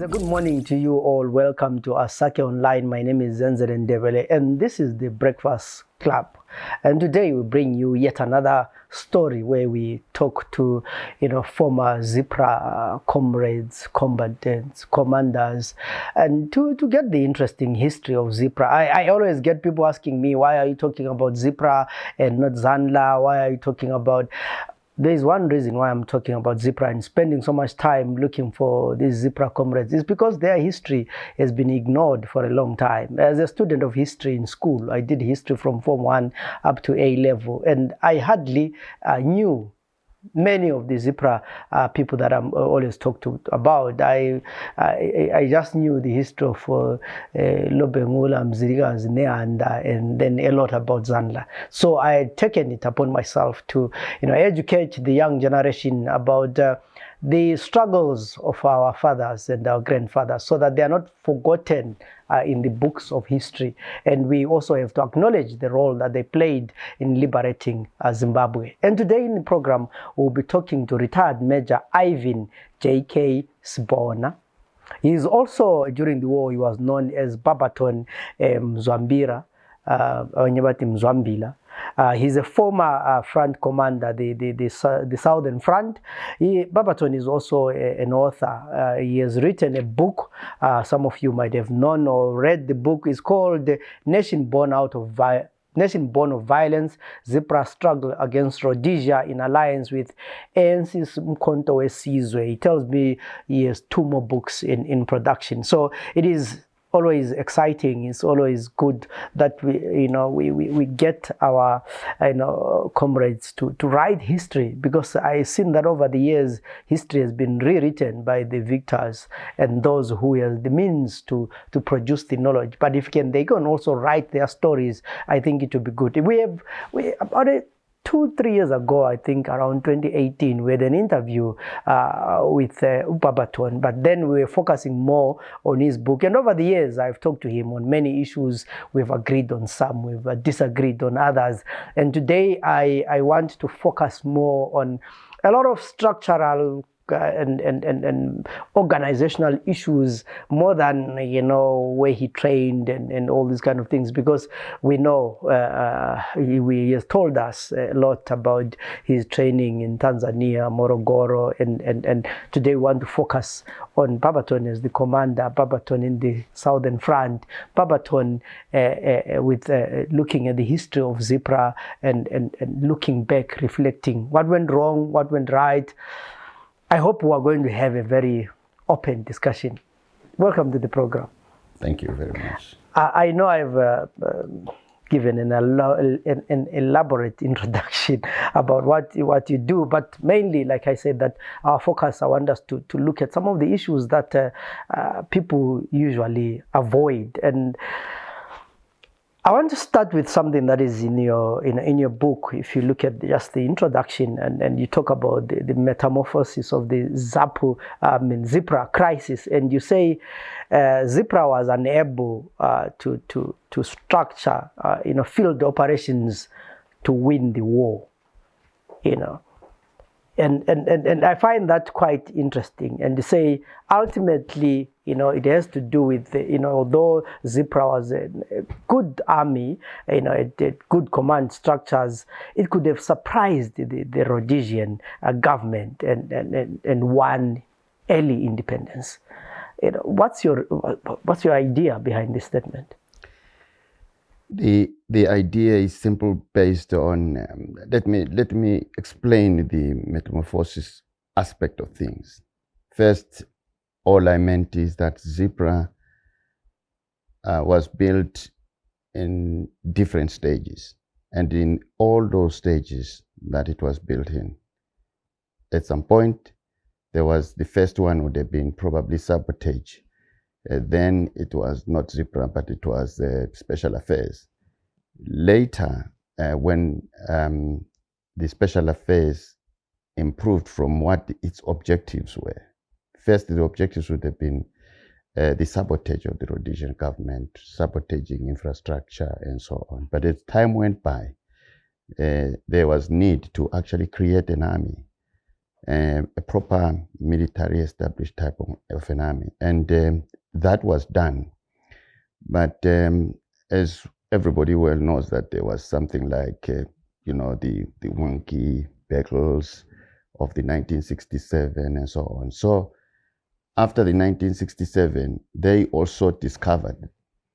a good morning to you all. Welcome to Asake Online. My name is Zenzele Ndebele and this is the Breakfast Club. And today we bring you yet another story where we talk to, former ZPRA comrades, combatants, commanders, and to get the interesting history of ZPRA. I always get people asking me, why are you talking about ZPRA and not Zanla? Why are you talking about... There's one reason why I'm talking about ZPRA and spending so much time looking for these ZPRA comrades is because their history has been ignored for a long time. As a student of history in school, I did history from Form 1 up to A level, and I hardly knew many of the ZPRA people that I'm always talked about. I just knew the history of Lobengula, Mziriga, Neanda, and then a lot about Zanla. So I had taken it upon myself to educate the young generation about the struggles of our fathers and our grandfathers so that they are not forgotten in the books of history. And we also have to acknowledge the role that they played in liberating Zimbabwe. And today in the program, we'll be talking to retired Major Irvine a.k.a Sibhona. He is also, during the war, he was known as Barbeton Muzwambira, Muzwambira. He's a former front commander, the Southern Front. Barbeton is also an author. He has written a book. Some of you might have known or read the book. It's called Nation Born of Violence, ZPRA Struggle Against Rhodesia in Alliance with ANC's Mkhonto Wesizwe. He tells me he has 2 more books in production. So it is always exciting. It's always good that we get our comrades to write history, because I've seen that over the years history has been rewritten by the victors and those who have the means to produce the knowledge. But if they can also write their stories, I think it will be good. We about 2-3 years ago, I think around 2018, we had an interview with Barbeton, but then we were focusing more on his book. And over the years, I've talked to him on many issues. We've agreed on some, we've disagreed on others. And today, I want to focus more on a lot of structural and organizational issues, more than where he trained and all these kind of things, because we know he has told us a lot about his training in Tanzania, Morogoro, and today we want to focus on Barbeton as the commander, Barbeton in the Southern Front, Barbeton with looking at the history of ZPRA and looking back, reflecting what went wrong, what went right. I hope we are going to have a very open discussion. Welcome to the program. Thank you very much. I know I've given an elaborate introduction about what you do, but mainly, like I said, that our focus, I want us to look at some of the issues that people usually avoid. And I want to start with something that is in your book. If you look at just the introduction and you talk about the metamorphosis of the Zapu, ZPRA crisis, and you say ZPRA was unable to structure field operations to win the war, And I find that quite interesting. And to say ultimately, it has to do with, although ZPRA was a good army, it had good command structures, it could have surprised the Rhodesian government and won early independence. What's your idea behind this statement? The idea is simple, based on let me explain the metamorphosis aspect of things. First, all I meant is that ZPRA was built in different stages, and in all those stages that it was built in, at some point there was the first one would have been probably sabotage. Then it was not ZPRA, but it was Special Affairs. Later, when the Special Affairs improved from what its objectives were, first the objectives would have been the sabotage of the Rhodesian government, sabotaging infrastructure and so on. But as time went by, there was need to actually create an army a proper military established type of an army. And that was done. But as everybody well knows, that there was something like, the wonky battles of the 1967 and so on. So after the 1967, they also discovered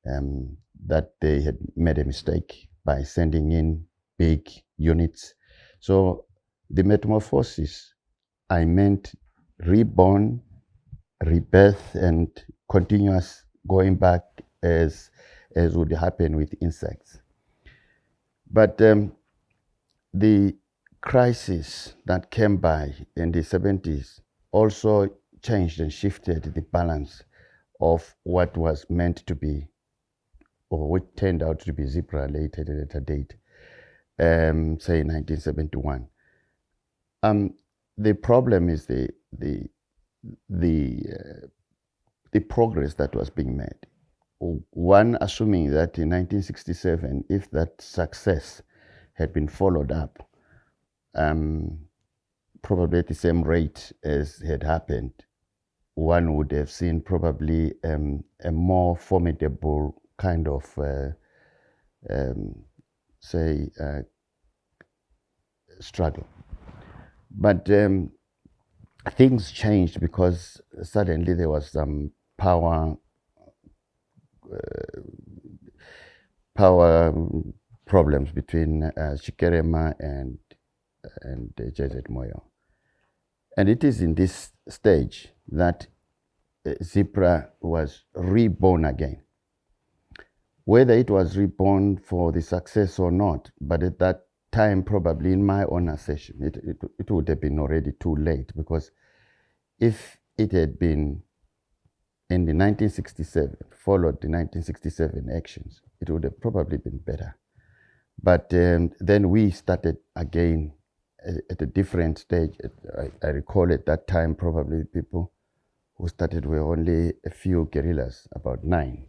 that they had made a mistake by sending in big units. So the metamorphosis, I meant reborn, rebirth, and continuous going back as would happen with insects. But the crisis that came by in the 70s also changed and shifted the balance of what was meant to be, or what turned out to be ZPRA later at a date, say 1971. The problem is the progress that was being made. One, assuming that in 1967, if that success had been followed up, probably at the same rate as had happened, one would have seen probably a more formidable kind of, struggle. But things changed because suddenly there was some power problems between Shikerema and JZ Moyo. And it is in this stage that ZPRA was reborn again. Whether it was reborn for the success or not, but at that time, probably in my own assertion, it would have been already too late, because if it had been in the 1967, followed the 1967 actions, it would have probably been better. But then we started again at a different stage. I recall at that time, probably people who started were only a few guerrillas, about 9.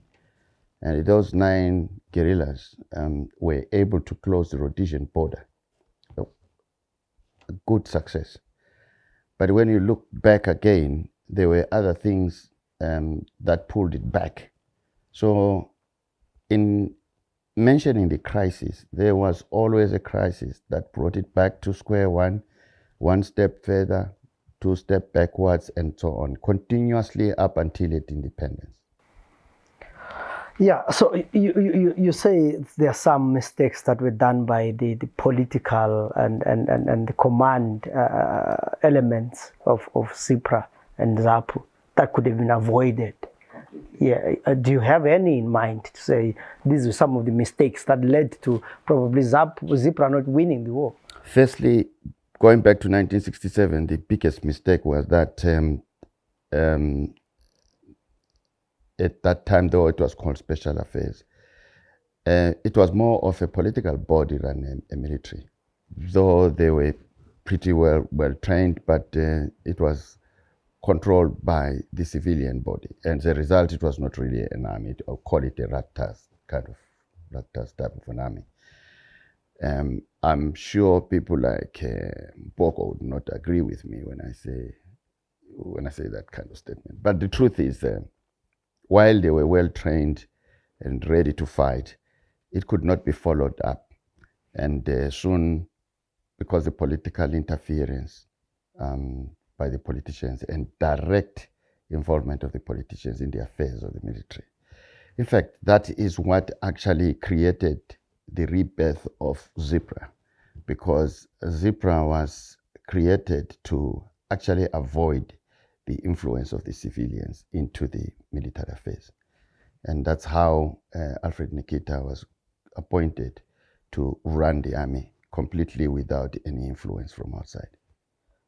And those 9 guerrillas were able to close the Rhodesian border. A good success. But when you look back again, there were other things that pulled it back. So in mentioning the crisis, there was always a crisis that brought it back to square one step further, 2 steps backwards, and so on, continuously up until its independence. Yeah, so you say there are some mistakes that were done by the political and the command elements of ZPRA and Zapu that could have been avoided. Yeah, do you have any in mind to say these are some of the mistakes that led to probably ZPRA not winning the war? Firstly, going back to 1967, the biggest mistake was that at that time, though it was called Special Affairs, it was more of a political body than a military. Though they were pretty well trained, but it was controlled by the civilian body. And as a result, it was not really an army, or call it a rat-task type of an army. I'm sure people like Boko would not agree with me when I say that kind of statement. But the truth is, while they were well trained and ready to fight, it could not be followed up. And soon, because of political interference by the politicians and direct involvement of the politicians in the affairs of the military. In fact, that is what actually created the rebirth of ZPRA, because ZPRA was created to actually avoid the influence of the civilians into the military affairs. And that's how Alfred Nikita was appointed to run the army completely without any influence from outside.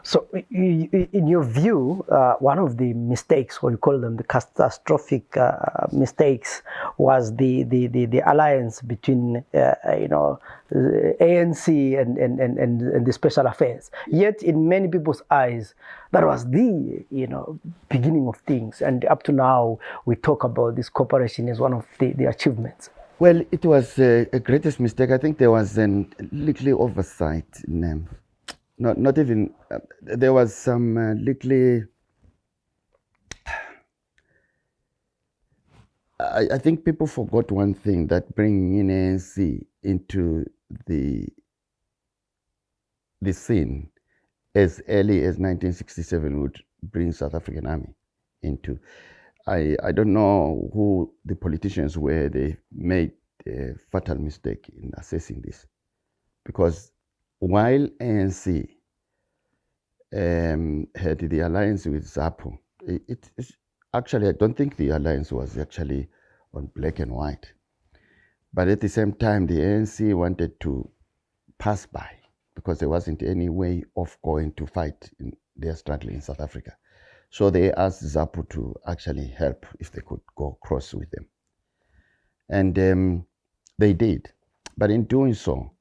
So in your view, one of the mistakes, or you call them the catastrophic mistakes, was the alliance between ANC and the Special Affairs. Yet in many people's eyes, that was the beginning of things, and up to now we talk about this cooperation as one of the achievements. Well, it was a greatest mistake. I think there was a little oversight in not even, there was some little, I think people forgot one thing, that bringing in ANC into the scene as early as 1967 would bring South African Army into. I don't know who the politicians were. They made a fatal mistake in assessing this, because while ANC had the alliance with Zapu, actually, I don't think the alliance was actually on black and white. But at the same time, the ANC wanted to pass by, because there wasn't any way of going to fight in their struggle in South Africa. So they asked Zapu to actually help if they could go cross with them. And they did. But in doing so,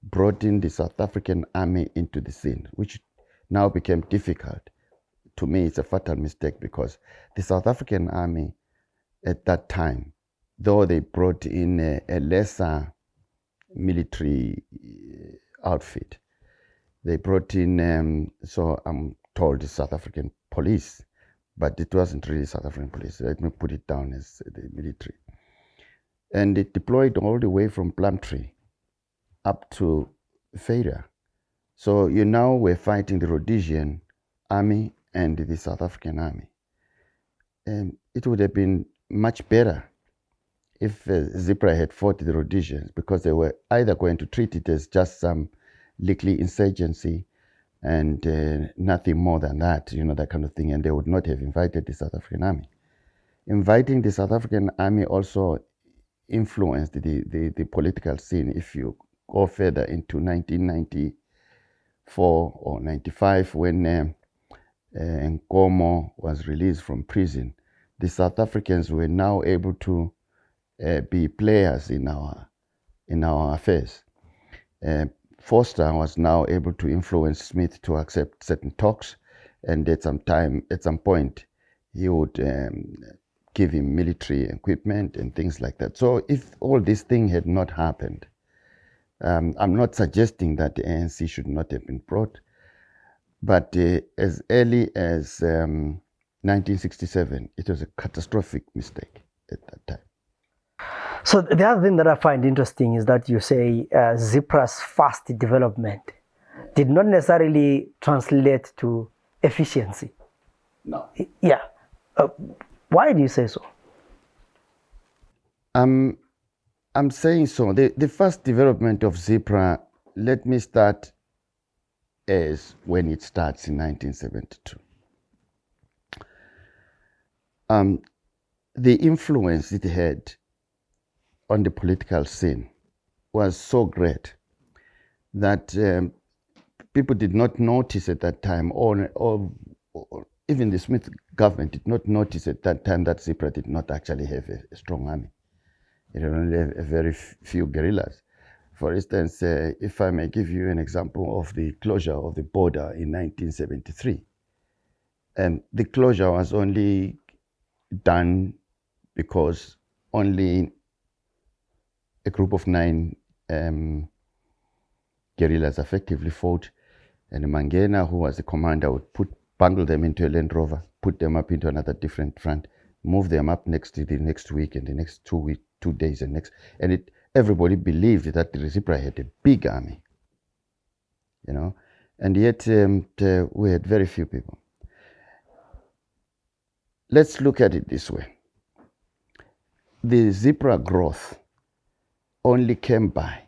brought in the South African army into the scene, which now became difficult. To me, it's a fatal mistake, because the South African army at that time, though they brought in a lesser military outfit, they brought in, so I'm told, the South African police, but it wasn't really South African police. Let me put it down as the military. And it deployed all the way from Plumtree up to Failure. So you now were fighting the Rhodesian army and the South African army. And it would have been much better if ZPRA had fought the Rhodesians, because they were either going to treat it as just some little insurgency and nothing more than that, that kind of thing, and they would not have invited the South African army. Inviting the South African army also influenced the political scene. If you go further into 1994 or 95, when Nkomo was released from prison, the South Africans were now able to be players in our affairs. Foster was now able to influence Smith to accept certain talks, and at some point, he would give him military equipment and things like that. So if all this thing had not happened, I'm not suggesting that the ANC should not have been brought, but as early as 1967, it was a catastrophic mistake at that time. So the other thing that I find interesting is that you say ZPRA's fast development did not necessarily translate to efficiency. No. Yeah. Why do you say so? I'm saying so. The first development of ZPRA, let me start as when it starts in 1972. The influence it had on the political scene was so great that people did not notice at that time, or even the Smith government did not notice at that time, that ZPRA did not actually have a strong army. It only had a very few guerrillas. For instance, if I may give you an example of the closure of the border in 1973, the closure was only done because only a group of 9 guerrillas effectively fought, and Mangena, who was the commander, would bundle them into a Land Rover, put them up into another different front, move them up the next week and the next 2 days and everybody believed that the ZPRA had a big army, and yet we had very few people. Let's look at it this way. The ZPRA growth only came by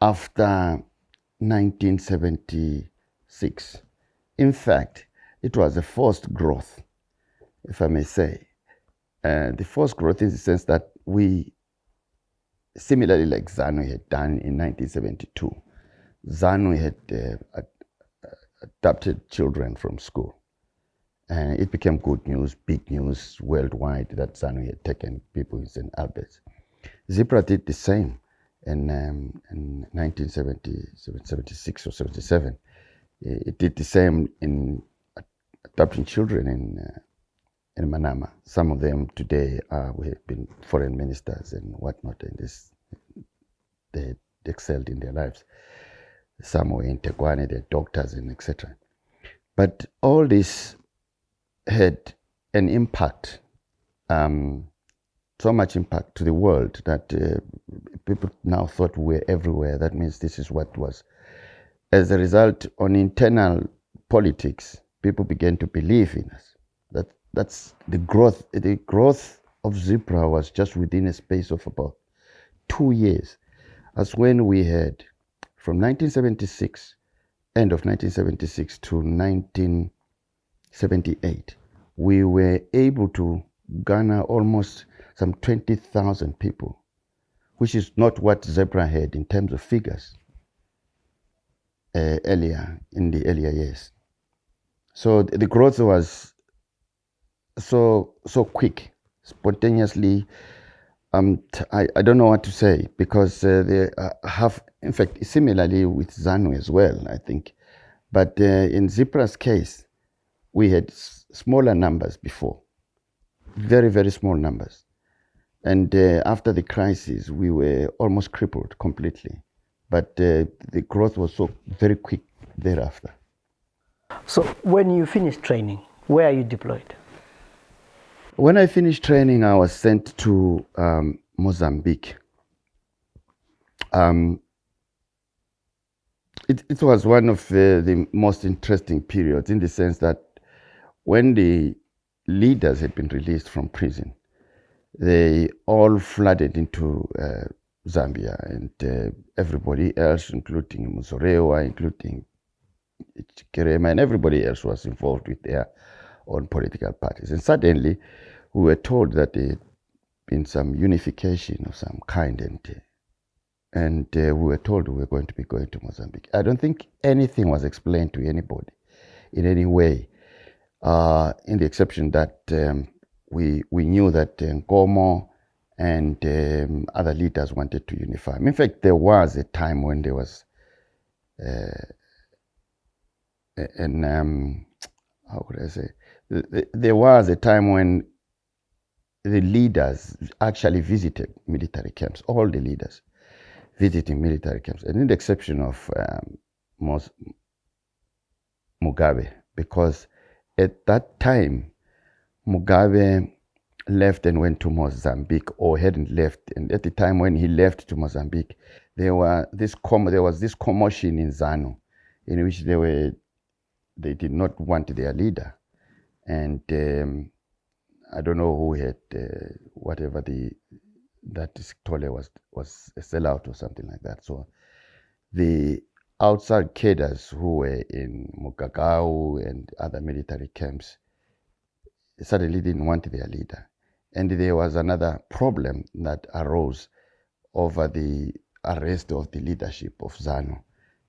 after 1976. In fact, it was a forced growth, if I may say. The forced growth in the sense that we, similarly like ZANU had done in 1972, ZANU had adopted children from school. And it became good news, big news worldwide that ZANU had taken people in St. Albert's. ZPRA did the same in 1976 or 77. It did the same in adopting children in Manama. Some of them today we have been foreign ministers and whatnot, and they excelled in their lives. Some were in Teguane, they're doctors and etc. But all this had an impact, so much impact to the world that people now thought we were everywhere. That means this is what was. As a result, on internal politics, people began to believe in us. That's the growth. The growth of ZPRA was just within a space of about 2 years. That's when we had, from 1976, end of 1976 to 1978, we were able to garner almost some 20,000 people, which is not what ZPRA had in terms of figures earlier, in the earlier years. So the growth was so quick, spontaneously. I don't know what to say, because they have, in fact, similarly with ZANU as well, I think. But in ZPRA's case, we had smaller numbers before, very, very small numbers. And after the crisis, we were almost crippled completely. But the growth was so very quick thereafter. So when you finished training, where are you deployed? When I finished training, I was sent to Mozambique. It was one of the most interesting periods, in the sense that when the leaders had been released from prison, they all flooded into Zambia, and everybody else, including Muzorewa, including Kerema, and everybody else was involved with their own political parties. And suddenly, we were told that there had been some unification of some kind, and we were told we were going to be going to Mozambique. I don't think anything was explained to anybody in any way, in the exception that we knew that Nkomo and other leaders wanted to unify. In fact, there was a time when there was how could I say? There was a time when the leaders actually visited military camps, all the leaders visiting military camps, and in the exception of Mugabe, because at that time, Mugabe left and went to Mozambique, or hadn't left. And at the time when he left to Mozambique, there was this commotion in ZANU, in which they did not want their leader. And I don't know who had, whatever that Tole was a sellout or something like that. So the outside cadres who were in Mukagau and other military camps suddenly didn't want their leader. And there was another problem that arose over the arrest of the leadership of ZANU,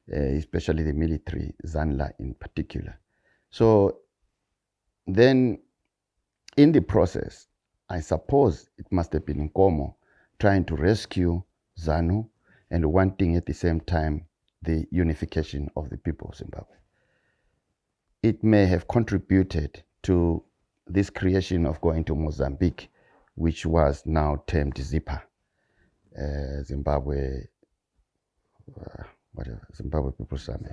especially the military, ZANLA in particular. So then, in the process, I suppose it must have been Nkomo trying to rescue ZANU and wanting at the same time the unification of the people of Zimbabwe. It may have contributed to this creation of going to Mozambique, which was now termed ZIPA, Zimbabwe People's Army.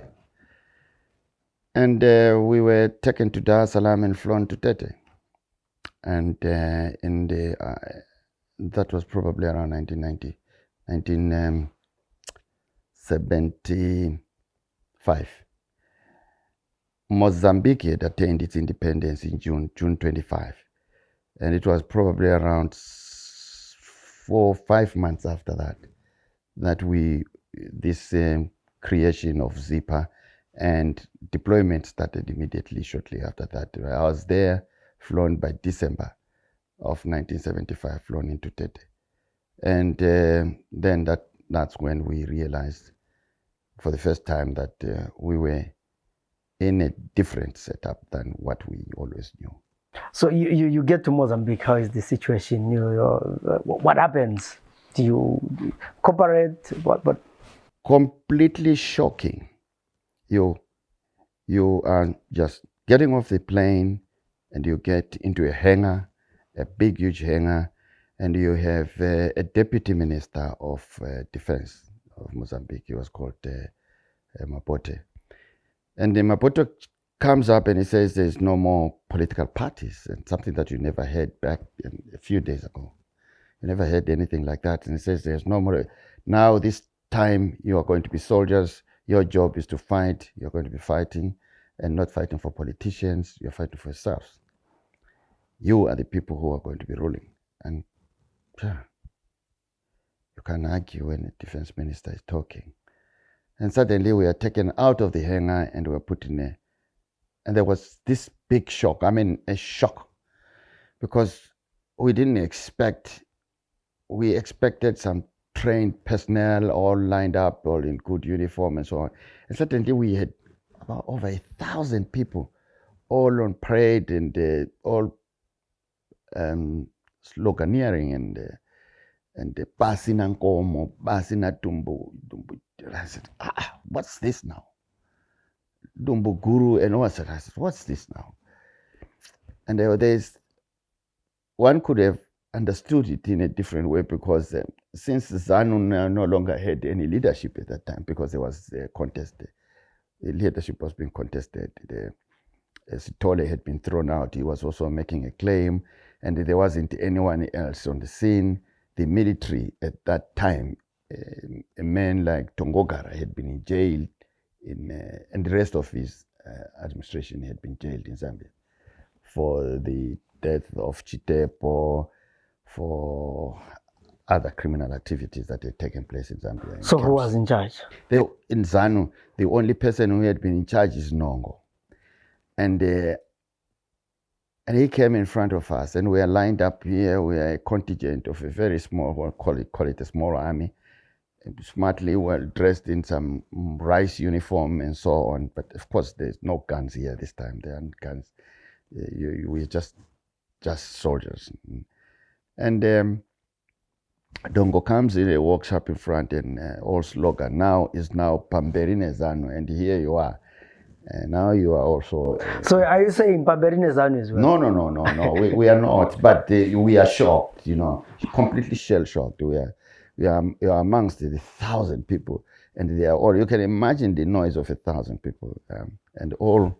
And we were taken to Dar es Salaam and flown to Tete. And that was probably around 1975. Mozambique had attained its independence in June 25. And it was probably around 4 or 5 months after that this creation of ZIPA and deployment started immediately shortly after that. I was there, flown by December of 1975, flown into Tete. And then that's when we realized for the first time that we were in a different setup than what we always knew. So you get to Mozambique. How is the situation? What happens? Do you cooperate? What? Completely shocking. You are just getting off the plane and you get into a hangar, a big, huge hangar, and you have a deputy minister of defense of Mozambique. He was called Mapote. And Mapote comes up and he says there's no more political parties, and something that you never heard back a few days ago. You never heard anything like that. And he says there's no more. Now this time you are going to be soldiers. Your job is to fight. You're going to be fighting and not fighting for politicians. You're fighting for yourselves. You are the people who are going to be ruling. And you can't argue when the defense minister is talking. And suddenly we are taken out of the hangar and we are put in a, and there was this big shock. I mean, a shock, because we didn't expect, we expected some trained personnel all lined up, all in good uniform and so on. And suddenly we had about over 1,000 people all on parade and all sloganeering and basi na nkomo, basi na dumbu. I said, what's this now? Dumbu Guru and all. I said, what's this now? And there's one could have understood it in a different way, because since ZANU no longer had any leadership at that time, because there was a contest, the leadership was being contested. Sithole had been thrown out. He was also making a claim, and there wasn't anyone else on the scene. The military at that time, a man like Tongogara had been in jail, and the rest of his administration had been jailed in Zambia for the death of Chitepo, for other criminal activities that had taken place in Zambia. So who was in charge? In ZANU, the only person who had been in charge is Nongo. And he came in front of us, and we are lined up here. We are a contingent of a very small, we'll call it a small army, smartly well dressed in some rice uniform and so on. But of course, there's no guns here this time. There aren't guns. We're just soldiers. And Dongo comes in, walks up in front, and all slogan now is Pamberine ZANU, and here you are. And now you are also. So are you saying Pamberine ZANU as well? No. we are not, but we are shocked. Completely shell shocked. We are amongst the 1,000 people, and they are all. You can imagine the noise of 1,000 people, and all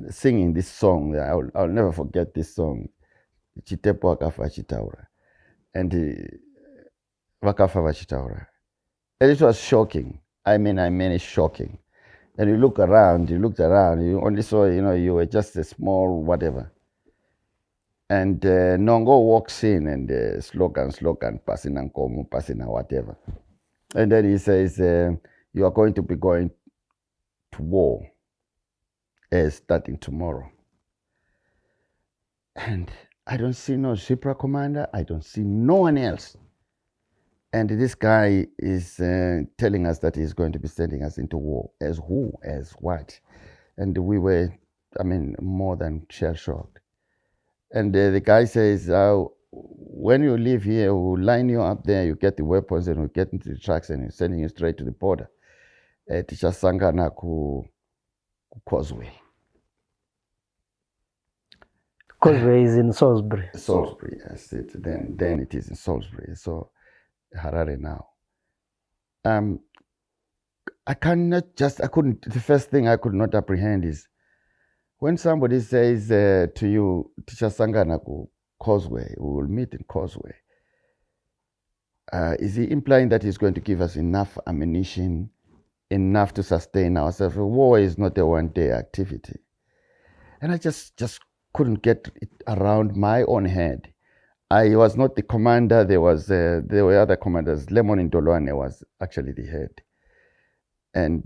singing this song. I'll never forget this song. Chitepo akafa chitaura, and wakafa vachitaura, and it was shocking. I mean, it's shocking. And you looked around, you only saw, you were just a small whatever. And Nongo walks in, and slogan, passing nkomo, passing whatever. And then he says, you are going to be going to war starting tomorrow. And I don't see no ZPRA commander, I don't see no one else. And this guy is telling us that he's going to be sending us into war. As who? As what? And we were, more than shell-shocked. And the guy says, when you leave here, we'll line you up there, you get the weapons, and we'll get into the trucks, and we're sending you straight to the border. Tichasangana ku Causeway. Causeway is in Salisbury. Salisbury, yes. Then it is in Salisbury. So Harare now. The first thing I could not apprehend is when somebody says to you, Tichasangana ku Causeway, we will meet in Causeway. Is he implying that he's going to give us enough ammunition, enough to sustain ourselves? War is not a one-day activity. And I just couldn't get it around my own head. I was not the commander. There were other commanders. Lemon Ndolwane was actually the head. And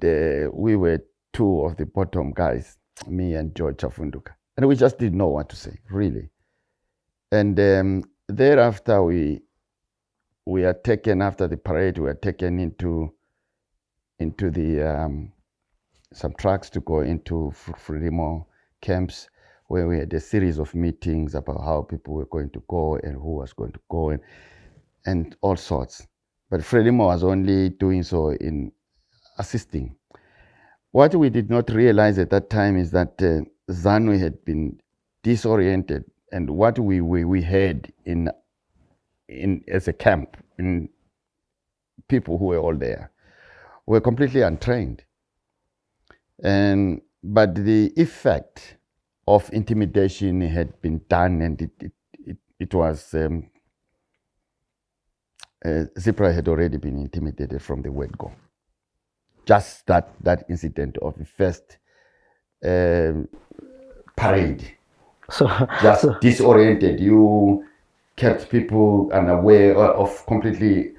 we were two of the bottom guys, me and George Chafunduka. And we just didn't know what to say, really. And thereafter, we are taken, after the parade, we are taken into the, some trucks to go into Frelimo camps, where we had a series of meetings about how people were going to go and who was going to go and all sorts. But Frelimo was only doing so in assisting. What we did not realize at that time is that ZANU had been disoriented, and what we had in as a camp, in people who were all there, were completely untrained. But the effect of intimidation had been done, and it was ZPRA had already been intimidated from the word go. Just that incident of the first parade just disoriented you, kept people unaware of completely,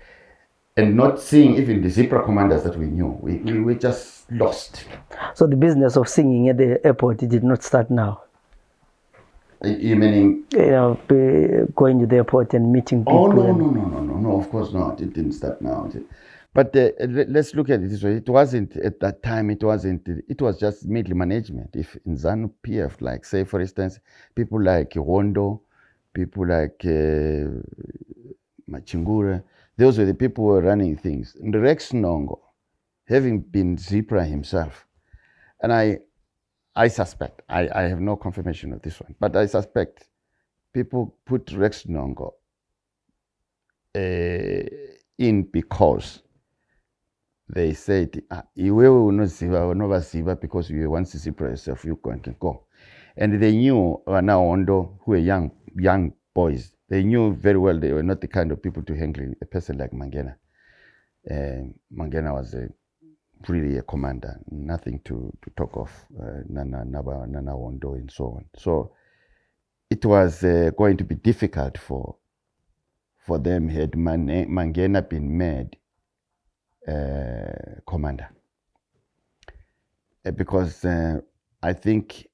and not seeing even the ZPRA commanders that we knew. We were just lost. So the business of singing at the airport, it did not start now? You meaning? Going to the airport and meeting people? Oh, no, of course not. It didn't start now. But let's look at it this way. It wasn't, at that time, it was just middle management. If in ZANU PF, like, say, for instance, people like Wondo, people like Machingura, those were the people who were running things. And Rex Nongo, having been ZPRA himself, and I suspect, I have no confirmation of this one, but I suspect people put Rex Nongo in because they said, iwewe unoziva unovaziva because you once ZPRA yourself, you can go. And they knew Ondo, who were young boys, they knew very well they were not the kind of people to handle a person like Mangena. Mangena was really a commander, nothing to talk of, Nana Ondo and so on. So it was going to be difficult for them had Mangena been made commander. Because I think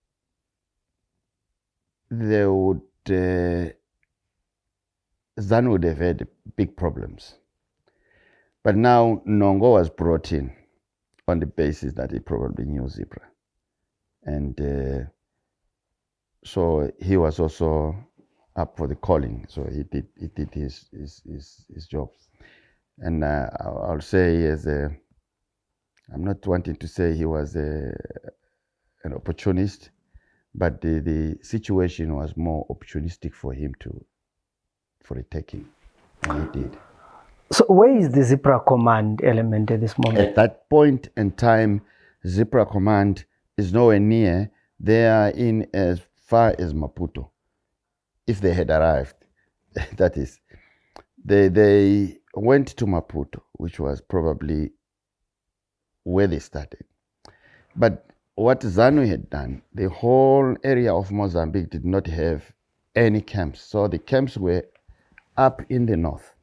there would ZANU would have had big problems. But now Nongo was brought in on the basis that he probably knew ZPRA. And so he was also up for the calling. So he did his job. And I'll say, I'm not wanting to say he was an opportunist, but the situation was more opportunistic for him for the taking, and he did. So where is the ZPRA command element at this moment? At that point in time, ZPRA command is nowhere near. They are in as far as Maputo, if they had arrived. That is, they went to Maputo, which was probably where they started. But what ZANU had done, the whole area of Mozambique did not have any camps. So the camps were up in the north.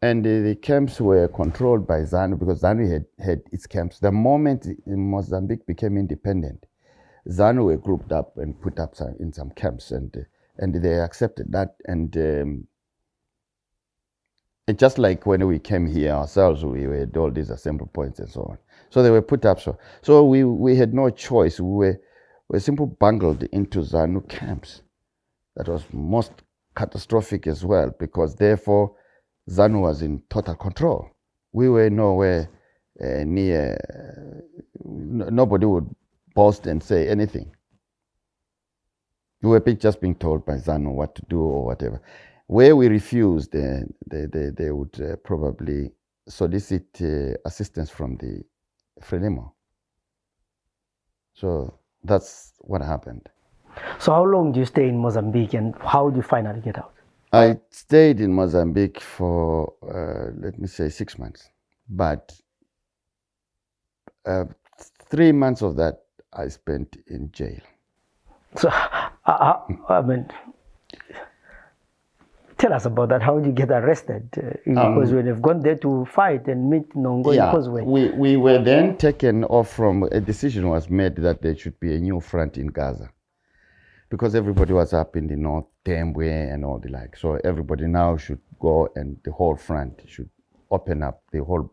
And the camps were controlled by ZANU because ZANU had its camps. The moment Mozambique became independent, ZANU were grouped up and put up in some camps, and they accepted that. And just like when we came here ourselves, we had all these assembly points and so on. So they were put up. So we had no choice. We were simply bungled into ZANU camps. That was most catastrophic as well, because therefore ZANU was in total control. We were nowhere near, nobody would boast and say anything. We were just being told by ZANU what to do or whatever. Where we refused, they would probably solicit assistance from the Frelimo. So that's what happened. So how long do you stay in Mozambique, and how do you finally get out? I stayed in Mozambique for, let me say, 6 months. But 3 months of that I spent in jail. So, I mean, tell us about that. How did you get arrested? Because when you've gone there to fight and meet Nongo in Causeway. We were then taken off from, a decision was made that there should be a new front in Gaza. Because everybody was up in the north, Tembwe and all the like. So everybody now should go, and the whole front should open up. The whole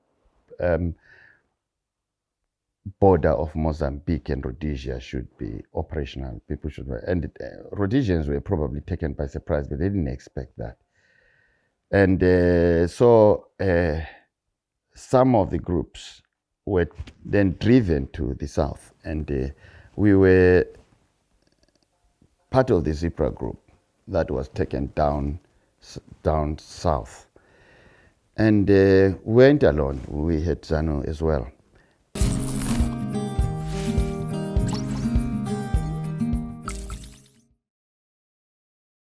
border of Mozambique and Rhodesia should be operational. People should, and Rhodesians were probably taken by surprise, but they didn't expect that. And so some of the groups were then driven to the south, and we were part of the ZPRA group that was taken down south. And we weren't alone. We had Zanu as well.